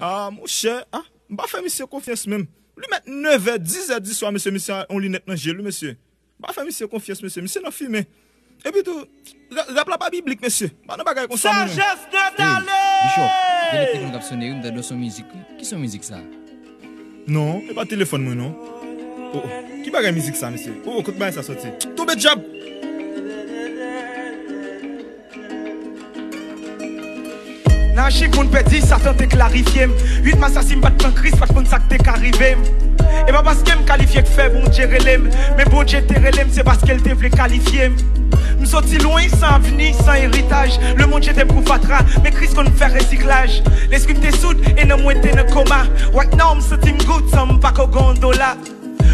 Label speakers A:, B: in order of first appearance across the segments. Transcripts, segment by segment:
A: Ah, mon cher, ah, je vais faire monsieur confiance même. Lui mettre 9h, 10h, 10 soir, monsieur, on lunette dans le monsieur. Je vais faire monsieur confiance, monsieur dans fumé. Et puis tout, la pas biblique, monsieur. Pas de bagaille comme ça.
B: Sagesse de d'aller!
C: Bichot, il y a des techniques qui sonné, dans son musique. Qui son musique ça?
A: Non, c'est pas téléphone, moi, non. Oh, qui bagaille musique ça, monsieur? Oh, écoute bien ça sorti. Tout bête job!
B: Nan chiffre moun pedi, Satan te clarifié. 8 m'assassin pas de Christ, pas de ça que t'es arrivé. Et pas parce qu'elle me qualifie que fait bon Dieu relève. Mais bon Dieu te relève, c'est parce qu'elle te voulait qualifier. Nous sortis loin, sans avenir, sans héritage. Le monde j'étais pour fatra, mais Christ qu'on fait recyclage. L'esprit te soude et non moins t'es dans coma. Right now, m'senti m'gout, sans m'pas qu'au gondola.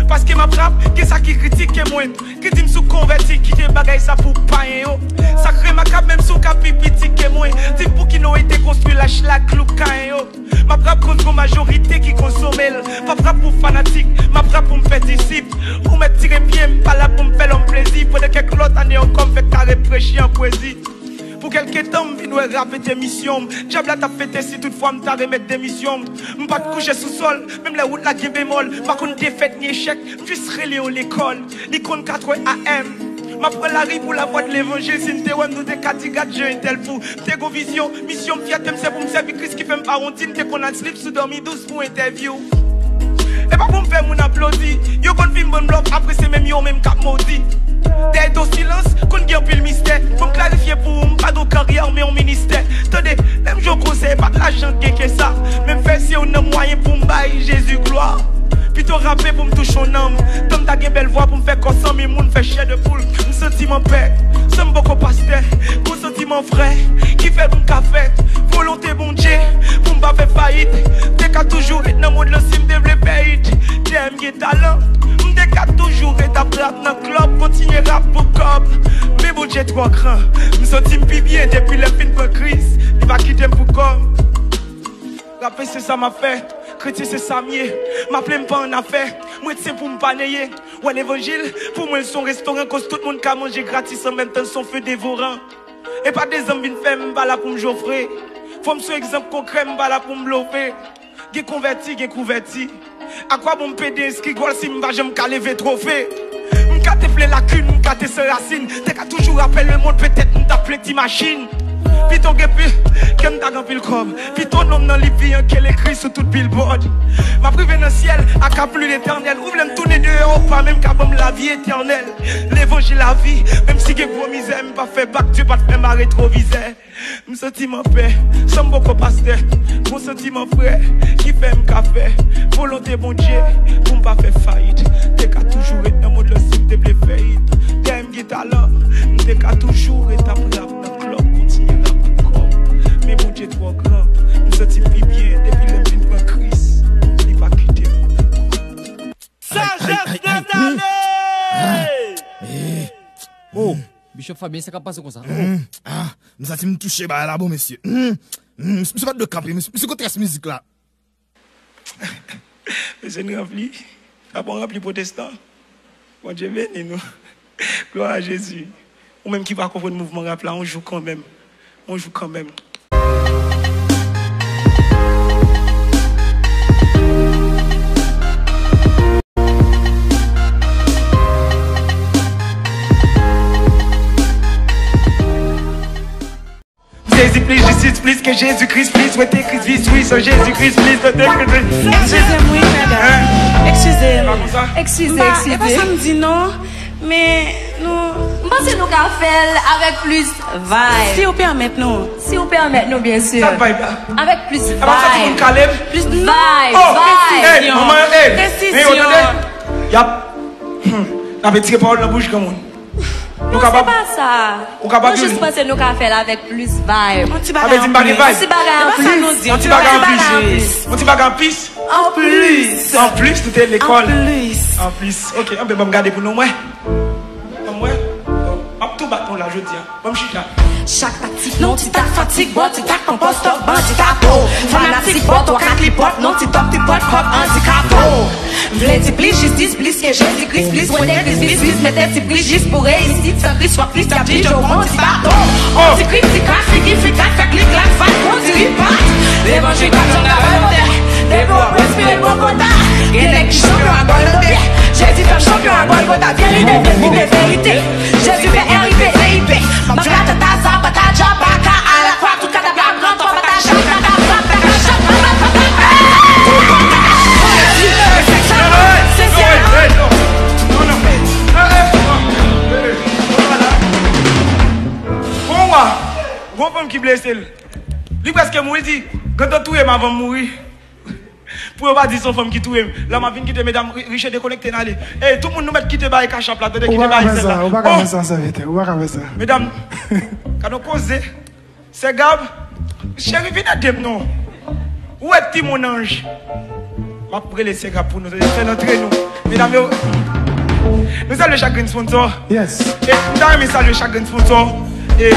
B: Parce que ma frappe, qui ça qui critique moi, qui dit m'sou converti, qui te bagaille ça pour payer yo. Sacré ma cap même sous capi pitique moi, dit pour qui n'ont été construit la schlag clou yo. Ma frappe contre majorité qui consomme elle, ma frappe pour fanatique, ma frappe pour me faire disciple, pour me tirer pied, pas là pour me faire l'homme plaisir, pour de quelques autres années encore me faire carré prêcher en poésie. Pour quelques temps, je vais rapper tes missions. Diable t'a fait si toutefois je t'ai remettre des missions. Je ne pas coucher sous sol, même la route là qui est bémol. Pas qu'on défaite ni échec, juste relais à l'école. L'icône 4 AM. Ma prend la rue pour la voix de l'évangile. Si nous te nous te katigat, je un tel fou. T'es go vision, mission fiat, c'est pour me servir Christ qui fait me parodine. T'es qu'on a slip sous dormi 12 pour interview. Et pas pour me faire mon applaudi. Yo kon film bon bloc, après c'est même yo même cap maudit. D'être au silence, qu'on gagne plus le mystère. Pour me clarifier pour me pas de carrière mais en ministère. Attendez, même je conseille pas de l'argent que ça. Même faire si on a moyen pour me bailler Jésus gloire. Plutôt rapper pour me toucher en âme. Tant t'as une belle voix pour me faire comme ça, mais moun fait chier de poule. Me senti mon père, ça me beaucoup pasteur. Me senti mon frère, qui fait bon café. Volonté bon Dieu, pour me pas faire faillite. T'es qu'à toujours être dans le monde, le sim développer. T'aimes qui talent. M'dé qu'à toujours être à plat dans le club. Continuer rap pour cop. Mais bon Dieu trop grand. Me senti me bien depuis le film de Christ. Il va quitter pour comme. Rapper c'est ça m'a fait. Chrétien c'est ça mieux. M'appelle pas en affaire. Moi c'est pour me panayer. Ouais l'évangile. Pour moi son restaurant cause tout le monde qui manger gratis en même temps son feu dévorant. Et pas des hommes qui fait m'ba là pour me joffrer. Faut me sur exemple concret m'ba là pour me bloquer. Gé converti, gé converti. À quoi bon me péder inscrit gol si m'ba j'aime qu'à lever trophée. M'ka te plaît lacune, m'ka te se racine. T'es qu'à toujours rappeler le monde peut-être m'ta plaît ti machine. Puis ton guépi, qu'elle t'a gampé le com. Puis ton nom dans l'Ivien qu'elle écrit sur tout billboard. Ma privé dans le ciel, à cap plus l'éternel. Ouvre me tourner dehors, pas même qu'à la vie éternelle. L'évangile la vie, même si j'ai gros misère, m'pas fait bac, Dieu pas te faire ma rétroviseur. M'senti mon père, sans beaucoup pasteur. Mon senti mon frère, qui fait m'café. Volonté bon Dieu, pour m'pas faire faillite. T'es qu'à toujours être dans le monde, le sim te blé faillite. T'aimes qui talent, t'es qu'à toujours être à plat dans le club. Mais bon Dieu trop grand, nous sommes plus bien depuis le film de Christ. Il va quitter. Sagesse de d'aller!
C: Oh, Bishop Fabien, ça passe comme ça.
A: Ah, nous sommes me toucher là, bon monsieur. Monsieur pas de camper, monsieur contre cette musique là.
B: Monsieur nous rempli, bon rempli protestant. Bon Dieu béni nous. Gloire à Jésus. Ou même qui va comprendre le mouvement rap là, on joue quand même. On joue quand même. Jésus-Christ, justice, plus que Jésus-Christ, plus, souhaitez Christ, vie, oui, sur Jésus-Christ, plus,
D: Excusez-moi, madame. Excusez-moi. Excusez. Pas ça me dit non, mais nous.
E: Pensez nous qu'à faire avec plus vibe.
D: Si vous permettez nous.
E: Si vous permettez nous, bien sûr.
B: Ça vibe.
E: Avec plus vibe.
D: Plus
E: vibe.
B: Oh, hey, maman, hey.
D: Précision.
B: Yap. La petite parole dans la bouche comme on.
E: Non, c'est pas ça. Nous juste pensez nous qu'à faire avec plus vibe.
B: On t'y bagarre en plus.
E: On t'y bagarre en plus.
B: On t'y bagarre en plus.
E: En plus.
B: En plus, tout est l'école.
E: En
B: plus. Ok, on peut me garder pour nous, moi. Moi. Tout bâton là, je dis. Bon, chicha.
D: Chaque tactique, non, tu tac fatigue, bon, tu tac compost, stop, bandit capo. Fanatique, bon, toi, cac, lipot, non, tu top, tu pot, hop, handicapo. V'lait ti plis, justice, plis, que Jésus-Christ, plis, oué, Christ, mettez ti plis, juste pour réussir, sans Christ, soit plis, t'as dit, je monte, tu bateau. On t'y crie, t'y casse, t'y gifle, t'y casse, t'y clique, la faille, on t'y ripate. L'évangile,
B: blessé. Lui presque mourir dit, quand on touye avant de mourir. Pour pas dire son femme qui touye. Là m'a vinn quitter mesdames riches déconnecté d'aller. Et tout le monde nous met quitter bail cachap là, quitter bail ça.
F: On va faire ça, ça vite. On va faire ça.
B: Mesdames, quand on cause, c'est Gab, chérie viens d'aimer non. Où est petit mon ange? Je vais prendre les Gab pour nous faire entrer nous. Mesdames, nous saluons chaque sponsor.
F: Yes.
B: Et nous saluons chaque sponsor. Et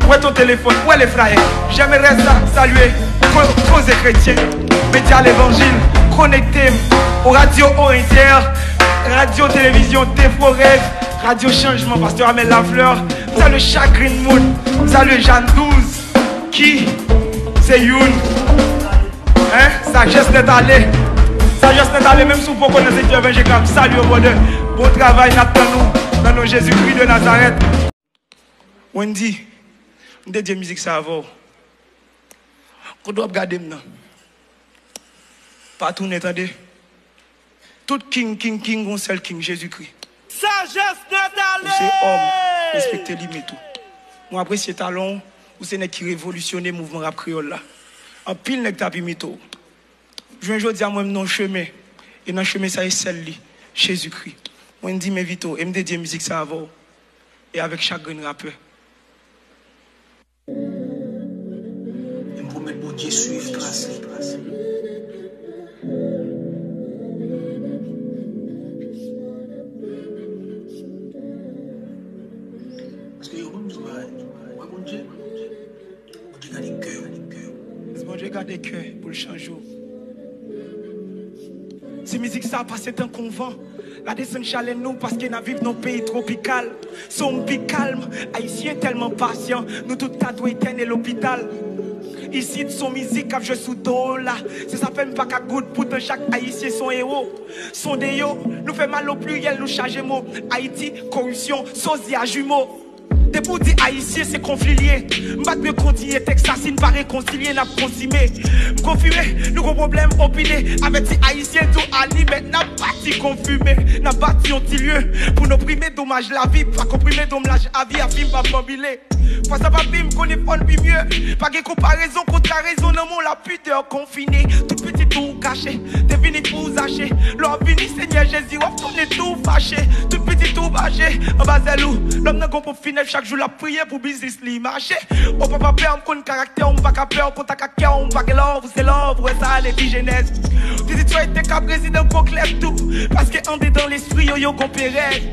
B: où est ton téléphone? Où est les frères? J'aimerais saluer cause chrétiens, médias l'évangile, connectés aux radios Inter, radio télévision Défaut Rêve, radio Changement, Pasteur Amel Lafleur. Nous saluons chaque Green Moon. Nous saluons Jeanne 12, qui c'est Youn. Hein? Sagesse n'est allée. Sagesse n'est allée, même si vous connaissez Dieu évangélique. Salut au bonheur. Bon travail, nous dans nos Jésus-Christ de Nazareth. Wendy, on dédie musique ça avant. On doit regarder maintenant. Pas tourner, attendez. Tout king, on seul king, Jésus-Christ.
A: Sagesse n'est
B: c'est homme, respectez lui tout. Moi apprécie talon, ou c'est qui révolutionne le mouvement rap créole là. En pile n'est pas mito. Je viens dire moi non chemin et dans chemin ça est celle-là, Jésus-Christ. Moi je dis mes vito, et me dédier musique ça avant et avec chaque grand rappeur. Je me promets bon Dieu suivre trace. Parce que bon Dieu garde des cœurs. Bon Dieu garde des cœurs pour le changer. Ces musiques ça passe un convent. La descente challenge nous parce qu'on a vécu dans un pays tropical. Sommes calme, haïtiens tellement patients. Nous tout tatoués éternel l'hôpital. Ici, de son musique, je sous dos là. Ça s'appelle pas qu'à goutte pour chaque haïtien son héros. Son déo, nous fait mal au pluriel, nous charge mots. Haïti, corruption, sosie à jumeaux. Des pour dire haïtien, c'est conflit lié. M'bat me continuer, Texasine, pas réconcilier, n'a pas consumé. Confirmé, nous avons problème opiné. Avec ces haïtiens, tout ali, mais n'a pas si confumé. N'a pas si on petit lieu. Pour nos primer dommage la vie, pas comprimer dommage à vie, à film, pas mobilé. Face à papi, m'connais pas plus mieux. Pas de comparaison, contre la raison, non, mon la pudeur confinée. Tout petit tout caché, t'es venu pour vous hacher. L'homme vini, Seigneur Jésus, on est tout fâché. Tout petit tout bâché, en bas de l'eau. L'homme n'a pas pour finir chaque jour la prière pour business li marché. On peut pas perdre qu'on caractère, on va pas perdre qu'on t'a caca, on va que l'œuvre, c'est l'œuvre, ça les filles jeunesse. Tu dis tu as été cap président pour clair tout. Parce que on est dans l'esprit, yo compéré.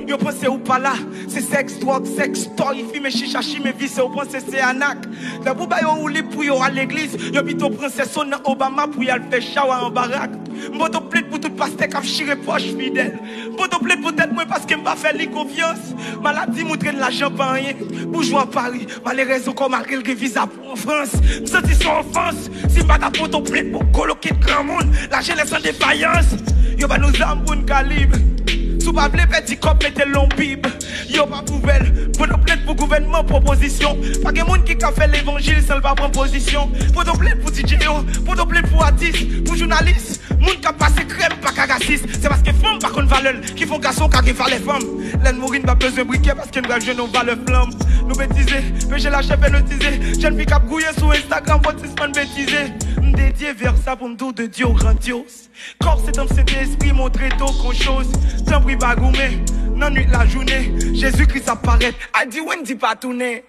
B: Yo pense ou pas là, c'est sexe, drogue, sexe, story, film, chicha, chime, vie, c'est au pense c'est anac. La bouba yo ou li pour yo à l'église, yo bito princesse son Obama pour y aller faire shower en baraque. M'boto plaide pour tout pasteur qui chire poche fidèle. M'boto plaide pour tête moi parce que m'pa faire li confiance. Maladie montre l'argent pas rien. Bourgeois Paris, malheureusement comme Ariel qui vise en France. M'senti son enfance, si m'pa ta poto plaide pour coloquer de grand monde, la jeunesse en défaillance. Yo ba nous armes pour un calibre. Sous pas blé petit cop mettez long bib. Yo pas poubelle. Pour nous plaide pour gouvernement proposition. Pas que monde qui a fait l'évangile sans pas prendre position. Pour nous plaide pour DJ, pour nous plaide pour artiste, pour journaliste. Monde qui a passé crème pas qu'à raciste. C'est parce que femmes pas qu'on valeur qui font garçon car qui font les femmes. L'aine mourir pas besoin de briquet parce que nous avons jeune on va le flamme. Nous bêtiser, péché la chef et notiser. Jeune fille qui a gouillé sur Instagram, votre semaine bêtiser. Dédié vers ça pour me dire de Dieu grandiose. Corps c'est dans cet esprit montré tôt qu'on chose. Tant pris bagoumé, non nuit la journée. Jésus-Christ apparaît, a dit Wendy pas tourner.